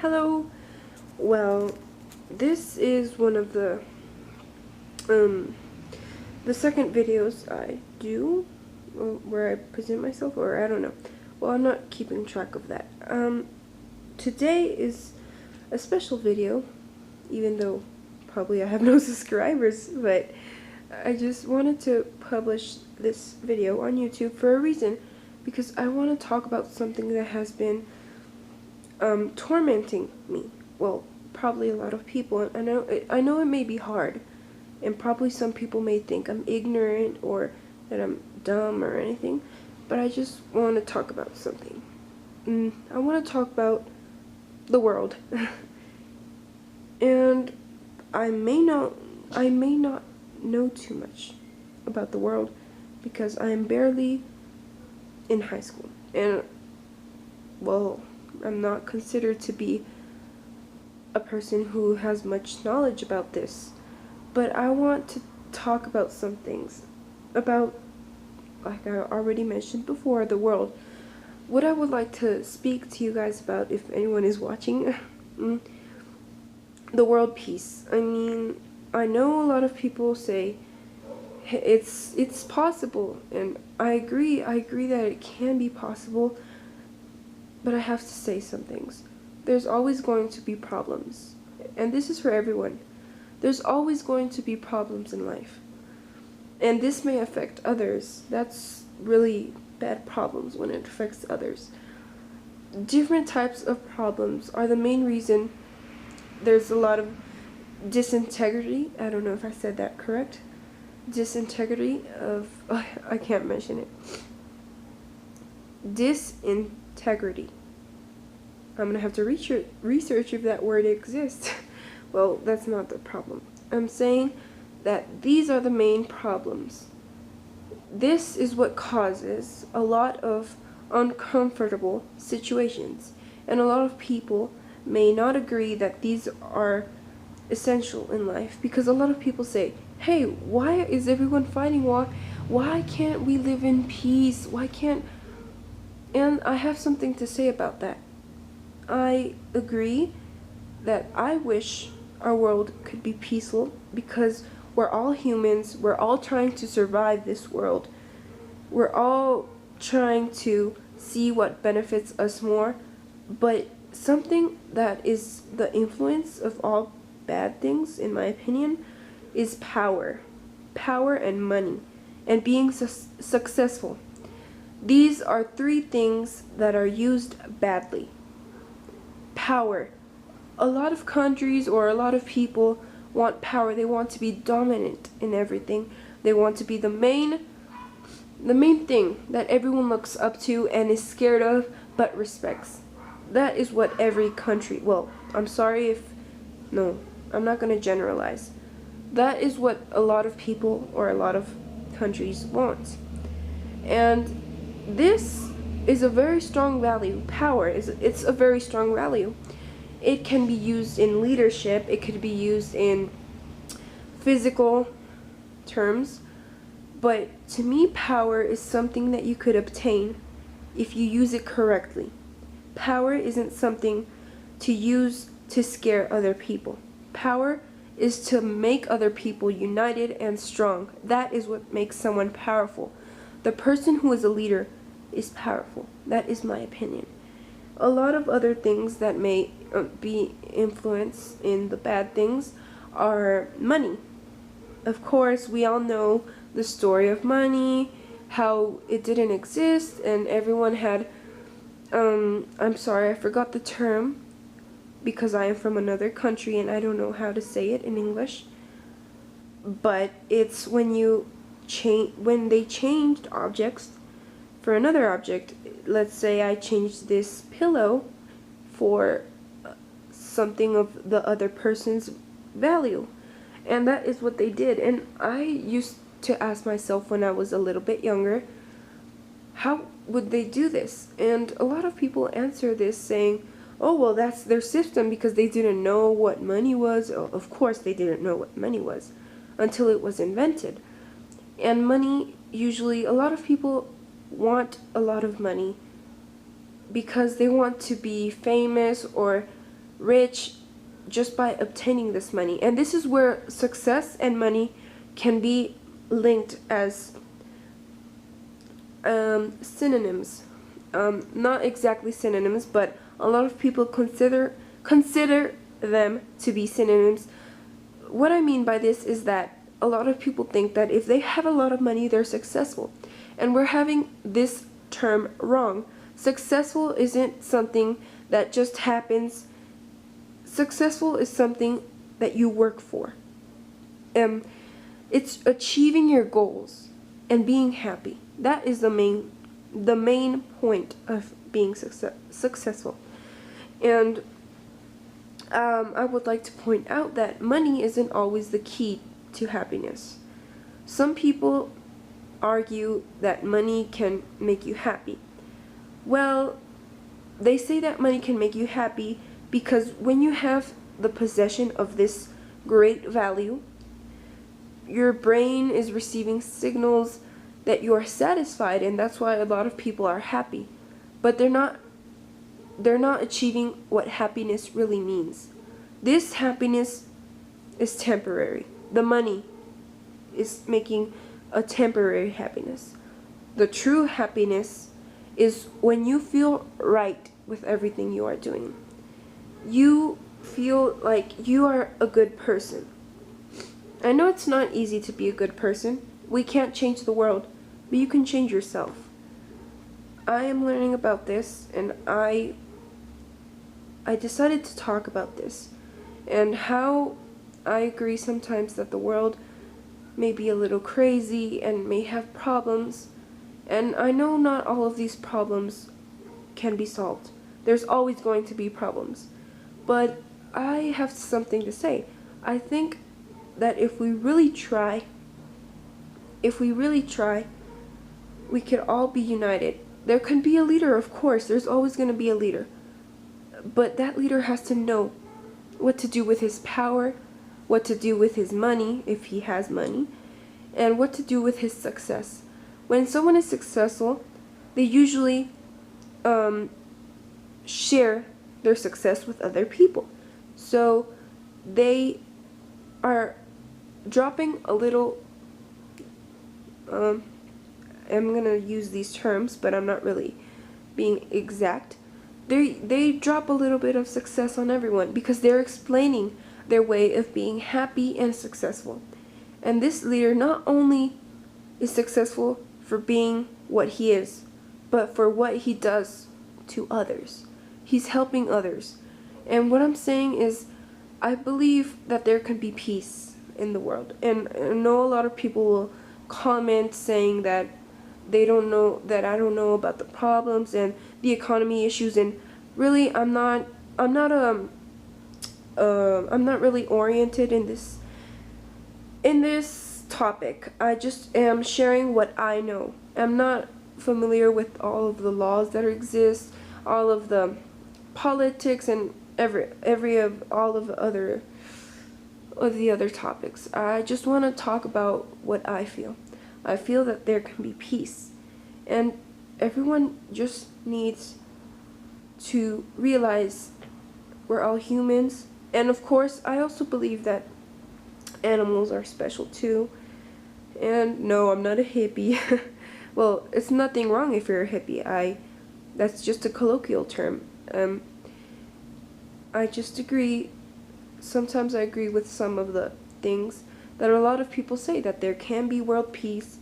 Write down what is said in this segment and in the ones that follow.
Hello. Well, this is one of um the second videos I do where I present myself, or I don't know. Well, I'm not keeping track of that. Today is a special video, even though probably I have no subscribers, but I just wanted to publish this video on YouTube for a reason, because I want to talk about something that has been tormenting me. Well, probably a lot of people. I know it may be hard, and probably some people may think I'm ignorant or that I'm dumb or anything, but I just want to talk about something. I want to talk about the world. And I may not know too much about the world because I am barely in high school, and well, I'm not considered to be a person who has much knowledge about this, but I want to talk about some things about, like I already mentioned before, the world. What I would like to speak to you guys about, if anyone is watching, the world peace. I mean, I know a lot of people say it's possible, and I agree that it can be possible, but I have to say some things. There's always going to be problems, and this is for everyone. There's always going to be problems in life, and this may affect others. That's really bad problems when it affects others. Different types of problems are the main reason there's a lot of disintegrity. I don't know if I said that correct. Disintegrity of, I can't mention it. Disintegrity. I'm gonna have to research if that word exists. Well, that's not the problem. I'm saying that these are the main problems. This is what causes a lot of uncomfortable situations, and a lot of people may not agree that these are essential in life, because a lot of people say, hey, why is everyone fighting? Why can't we live in peace? Why can't... And I have something to say about that. I agree that I wish our world could be peaceful, because we're all humans. We're all trying to survive this world. We're all trying to see what benefits us more. But something that is the influence of all bad things, in my opinion, is power. Power and money, and being successful. These are three things that are used badly. Power. A lot of countries or a lot of people want power. They want to be dominant in everything. They want to be the main thing that everyone looks up to and is scared of but respects. That is what every country, well, I'm sorry if, no, I'm not going to generalize. That is what a lot of people or a lot of countries want. And this is a very strong value. Power it's a very strong value. It can be used in leadership. It could be used in physical terms. But to me, power is something that you could obtain if you use it correctly. Power isn't something to use to scare other people. Power is to make other people united and strong. That is what makes someone powerful. The person who is a leader is powerful. That is my opinion. A lot of other things that may be influenced in the bad things are money. Of course, we all know the story of money, how it didn't exist, and everyone had, I'm sorry, I forgot the term, because I am from another country and I don't know how to say it in English, but it's when they changed objects for another object. Let's say I changed this pillow for something of the other person's value, and that is what they did. And I used to ask myself when I was a little bit younger, how would they do this? And a lot of people answer this saying, oh, well, that's their system, because they didn't know what money was. Oh, of course they didn't know what money was until it was invented. And money, usually a lot of people want a lot of money because they want to be famous, or rich just by obtaining this money. And this is where success and money can be linked as synonyms. Not exactly synonyms, but a lot of people consider them to be synonyms. What I mean by this is that a lot of people think that if they have a lot of money, they're successful. And we're having this term wrong. Successful isn't something that just happens. Successful is something that you work for. It's achieving your goals and being happy. That is the main point of being successful. And I would like to point out that money isn't always the key to happiness. Some people argue that money can make you happy. Well, they say that money can make you happy because when you have the possession of this great value, your brain is receiving signals that you are satisfied, and that's why a lot of people are happy. But they're not achieving what happiness really means. This happiness is temporary. The money is making a temporary happiness. The true happiness is when you feel right with everything you are doing. You feel like you are a good person. I know it's not easy to be a good person. We can't change the world, but you can change yourself. I am learning about this, and I decided to talk about this and how I agree sometimes that the world may be a little crazy and may have problems, and I know not all of these problems can be solved. There's always going to be problems, but I have something to say. I think that if we really try, we could all be united. There can be a leader, of course. There's always going to be a leader. But that leader has to know what to do with his power, what to do with his money, if he has money, and what to do with his success. When someone is successful, they usually share their success with other people. So they are dropping a little, I'm going to use these terms, but I'm not really being exact. They drop a little bit of success on everyone because they're explaining their way of being happy and successful. And this leader not only is successful for being what he is, but for what he does to others. He's helping others. And what I'm saying is, I believe that there can be peace in the world. And I know a lot of people will comment saying that they don't know, that I don't know about the problems and the economy issues, and really I'm not really oriented in this topic. I just am sharing what I know. I'm not familiar with all of the laws that exist, all of the politics, and all of the other topics. I just want to talk about what I feel. I feel that there can be peace, and everyone just needs to realize we're all humans. And of course, I also believe that animals are special too. And no, I'm not a hippie. Well, it's nothing wrong if you're a hippie. That's just a colloquial term. I just agree. Sometimes I agree with some of the things that a lot of people say, that there can be world peace.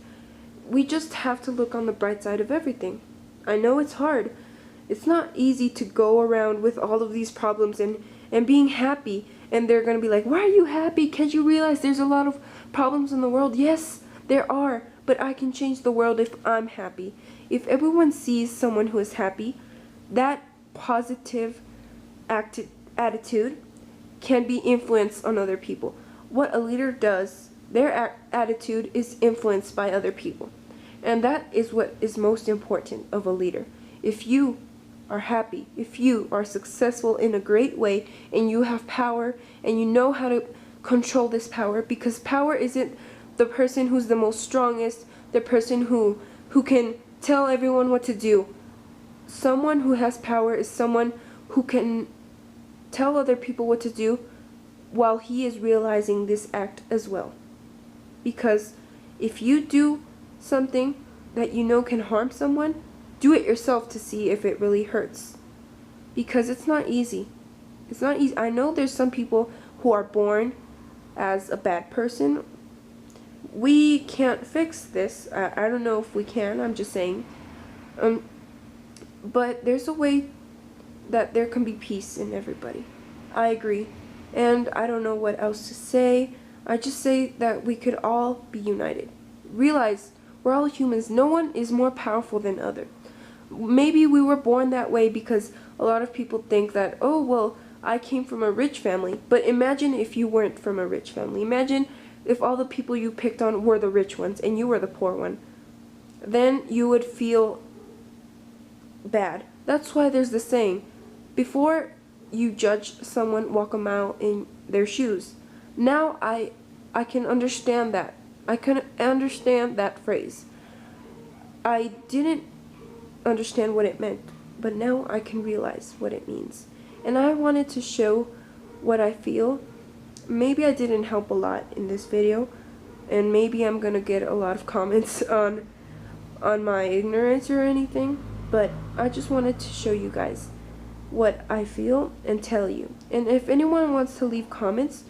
We just have to look on the bright side of everything. I know it's hard. It's not easy to go around with all of these problems and being happy. And they're going to be like, why are you happy? Can't you realize there's a lot of problems in the world? Yes, there are. But I can change the world if I'm happy. If everyone sees someone who is happy, that positive attitude can be influenced on other people. What a leader does, their attitude is influenced by other people. And that is what is most important of a leader. If you are happy, if you are successful in a great way, and you have power, and you know how to control this power, because power isn't the person who's the most strongest, the person who can tell everyone what to do. Someone who has power is someone who can tell other people what to do while he is realizing this act as well. Because if you do something that you know can harm someone, do it yourself to see if it really hurts. Because it's not easy. It's not easy. I know there's some people who are born as a bad person. We can't fix this. I don't know if we can. I'm just saying. But there's a way that there can be peace in everybody. I agree. And I don't know what else to say. I just say that we could all be united. Realize we're all humans. No one is more powerful than other. Maybe we were born that way because a lot of people think that, oh, well, I came from a rich family. But imagine if you weren't from a rich family. Imagine if all the people you picked on were the rich ones and you were the poor one. Then you would feel bad. That's why there's the saying, before you judge someone, walk a mile in their shoes. Now I can understand that. I can understand that phrase. I didn't understand what it meant, but now I can realize what it means. And I wanted to show what I feel. Maybe I didn't help a lot in this video, and maybe I'm gonna get a lot of comments on my ignorance or anything, but I just wanted to show you guys what I feel and tell you. And if anyone wants to leave comments,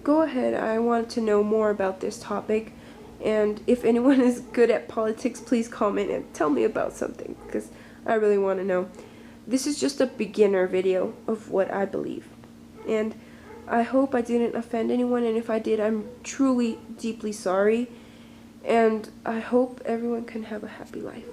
go ahead. I want to know more about this topic, and if anyone is good at politics, please comment and tell me about something, because I really want to know. This is just a beginner video of what I believe, and I hope I didn't offend anyone, and if I did, I'm truly deeply sorry, and I hope everyone can have a happy life.